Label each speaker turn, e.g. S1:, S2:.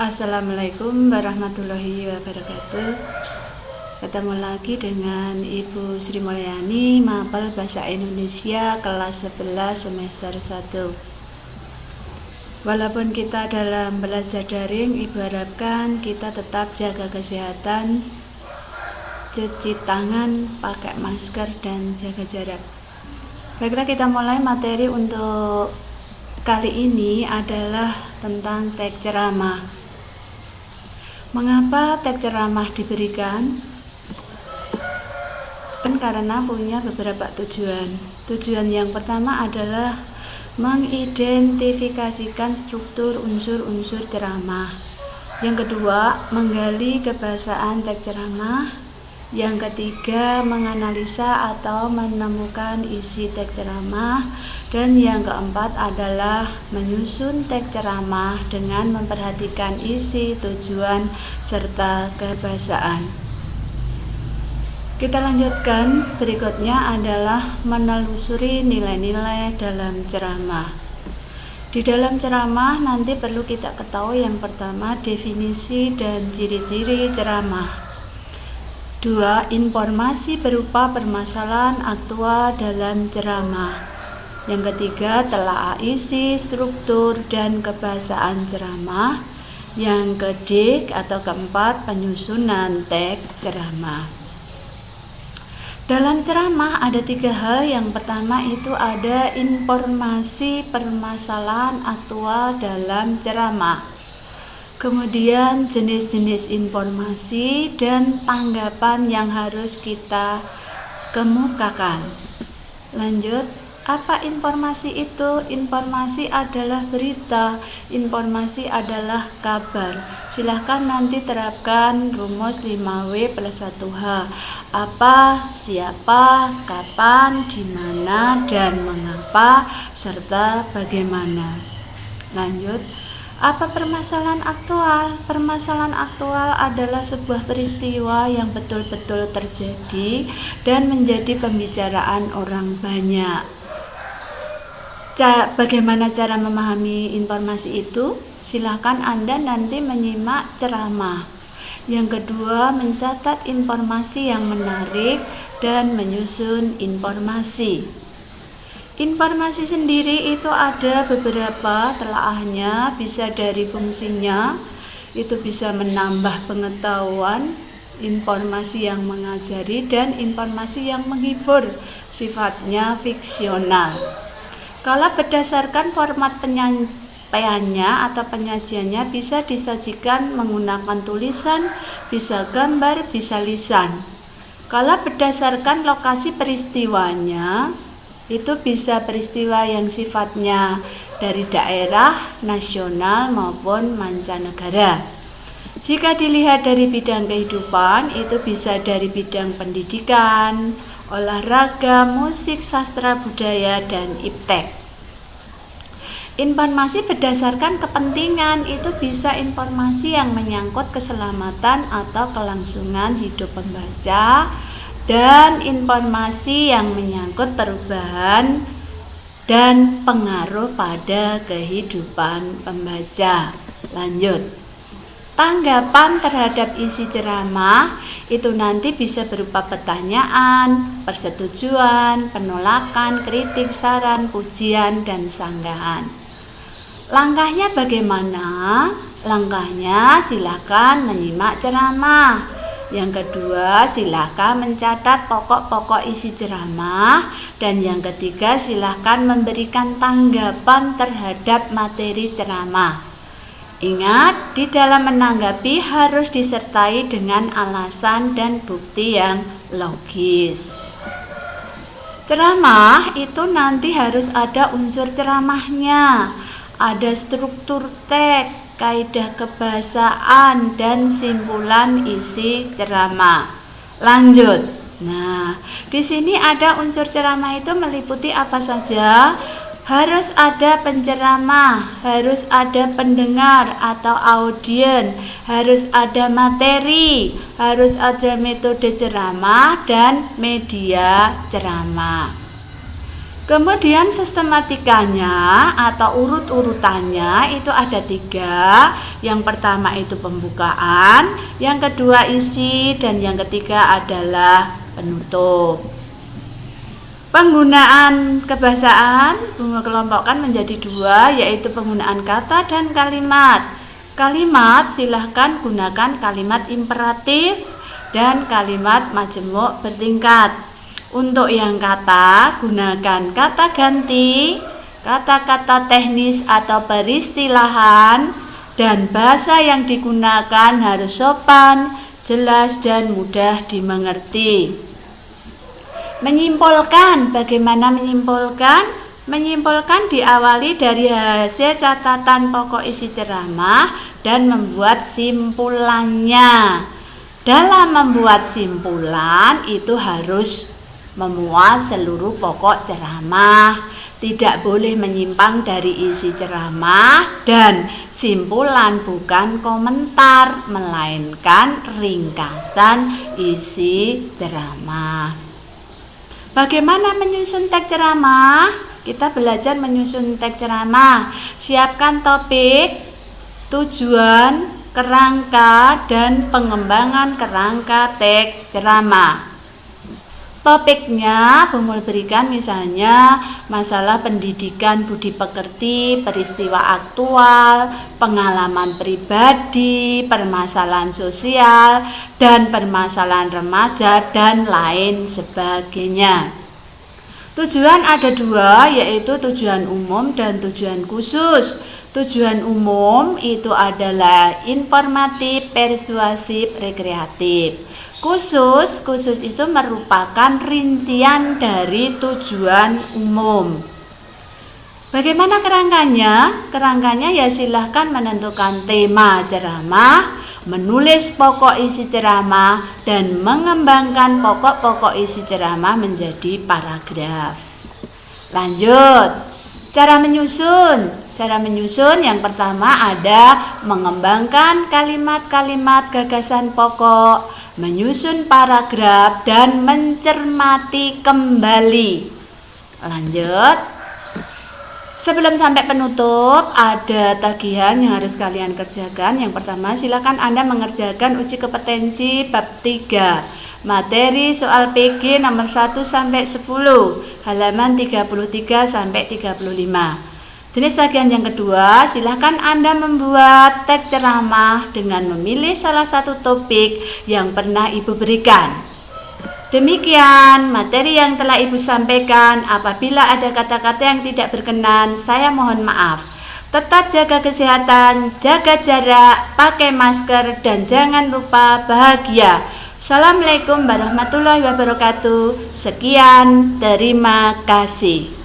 S1: Assalamualaikum warahmatullahi wabarakatuh. Ketemu lagi dengan Ibu Sri Mulyani, Mapel Bahasa Indonesia kelas 11 semester 1. Walaupun kita dalam belajar daring, Ibu harapkan kita tetap jaga kesehatan, cuci tangan, pakai masker, dan jaga jarak. Baiklah, kita mulai materi untuk kali ini adalah tentang teks ceramah. Mengapa teks ceramah diberikan? Karena punya beberapa tujuan. Tujuan yang pertama adalah mengidentifikasikan struktur unsur-unsur ceramah. Yang kedua, menggali kebahasaan teks ceramah. Yang ketiga, menganalisa atau menemukan isi teks ceramah. Dan yang keempat adalah menyusun teks ceramah dengan memperhatikan isi, tujuan, serta kebahasaan. Kita lanjutkan, berikutnya adalah menelusuri nilai-nilai dalam ceramah. Di dalam ceramah nanti perlu kita ketahui yang pertama definisi dan ciri-ciri ceramah. 2. Informasi berupa permasalahan aktual dalam ceramah. Yang ketiga, telaah isi, struktur, dan kebahasaan ceramah. Yang keempat, penyusunan teks ceramah. Dalam ceramah ada 3 hal. Yang pertama itu ada informasi permasalahan aktual dalam ceramah. Kemudian jenis-jenis informasi dan tanggapan yang harus kita kemukakan. Lanjut, apa informasi itu? Informasi adalah berita, informasi adalah kabar. Silahkan nanti terapkan rumus 5W+1H. Apa, siapa, kapan, di mana, dan mengapa, serta bagaimana. Lanjut, apa permasalahan aktual? Permasalahan aktual adalah sebuah peristiwa yang betul-betul terjadi dan menjadi pembicaraan orang banyak. Bagaimana cara memahami informasi itu? Silakan Anda nanti menyimak ceramah. Yang kedua, mencatat informasi yang menarik dan menyusun informasi. Informasi sendiri itu ada beberapa telaahnya, bisa dari fungsinya, itu bisa menambah pengetahuan, informasi yang mengajari, dan informasi yang menghibur, sifatnya fiksional. Kalau berdasarkan format penyampaiannya atau penyajiannya bisa disajikan menggunakan tulisan, bisa gambar, bisa lisan. Kalau berdasarkan lokasi peristiwanya, itu bisa peristiwa yang sifatnya dari daerah, nasional maupun mancanegara. Jika dilihat dari bidang kehidupan, itu bisa dari bidang pendidikan, olahraga, musik, sastra budaya, dan iptek. Informasi berdasarkan kepentingan itu bisa informasi yang menyangkut keselamatan atau kelangsungan hidup pembaca, dan informasi yang menyangkut perubahan dan pengaruh pada kehidupan pembaca. Lanjut, tanggapan terhadap isi ceramah itu nanti bisa berupa pertanyaan, persetujuan, penolakan, kritik, saran, pujian, dan sanggahan. Langkahnya bagaimana? Langkahnya silakan menyimak ceramah. Yang kedua, silakan mencatat pokok-pokok isi ceramah. Dan yang ketiga, silakan memberikan tanggapan terhadap materi ceramah. Ingat, di dalam menanggapi harus disertai dengan alasan dan bukti yang logis. Ceramah itu nanti harus ada unsur ceramahnya, ada struktur teks, kaidah kebahasaan, dan simpulan isi ceramah. Lanjut. Nah, di sini ada unsur ceramah itu meliputi apa saja? Harus ada penceramah, harus ada pendengar atau audien, harus ada materi, harus ada metode ceramah dan media ceramah. Kemudian sistematikanya atau urut-urutannya itu ada 3. Yang pertama itu pembukaan, yang kedua isi, dan yang ketiga adalah penutup. Penggunaan kebahasaan kelompokkan menjadi 2, yaitu penggunaan kata dan kalimat. Kalimat silahkan gunakan kalimat imperatif dan kalimat majemuk bertingkat. Untuk yang kata, gunakan kata ganti, kata-kata teknis atau peristilahan, dan bahasa yang digunakan harus sopan, jelas, dan mudah dimengerti. Menyimpulkan, bagaimana menyimpulkan? Menyimpulkan diawali dari hasil catatan pokok isi ceramah dan membuat simpulannya. Dalam membuat simpulan itu harus memuat seluruh pokok ceramah, tidak boleh menyimpang dari isi ceramah, dan simpulan bukan komentar melainkan ringkasan isi ceramah. Bagaimana menyusun teks ceramah? Kita belajar menyusun teks ceramah. Siapkan topik, tujuan, kerangka, dan pengembangan kerangka teks ceramah. Topiknya Bumul berikan misalnya masalah pendidikan budi pekerti, peristiwa aktual, pengalaman pribadi, permasalahan sosial, dan permasalahan remaja, dan lain sebagainya. Tujuan ada 2, yaitu tujuan umum dan tujuan khusus. Tujuan umum itu adalah informatif, persuasif, rekreatif. Khusus itu merupakan rincian dari tujuan umum. Bagaimana kerangkanya? Kerangkanya ya silahkan menentukan tema ceramah, menulis pokok isi ceramah, dan mengembangkan pokok-pokok isi ceramah menjadi paragraf. Lanjut. Cara menyusun yang pertama ada mengembangkan kalimat-kalimat gagasan pokok, menyusun paragraf, dan mencermati kembali. Lanjut. Sebelum sampai penutup, ada tagihan yang harus kalian kerjakan. Yang pertama, silakan Anda mengerjakan uji kompetensi bab 3. Materi soal PG nomor 1 sampai 10, halaman 33 sampai 35. Jenis tagihan yang kedua, silakan Anda membuat teks ceramah dengan memilih salah satu topik yang pernah Ibu berikan. Demikian materi yang telah Ibu sampaikan. Apabila ada kata-kata yang tidak berkenan, saya mohon maaf. Tetap jaga kesehatan, jaga jarak, pakai masker, dan jangan lupa bahagia. Assalamualaikum warahmatullahi wabarakatuh. Sekian, terima kasih.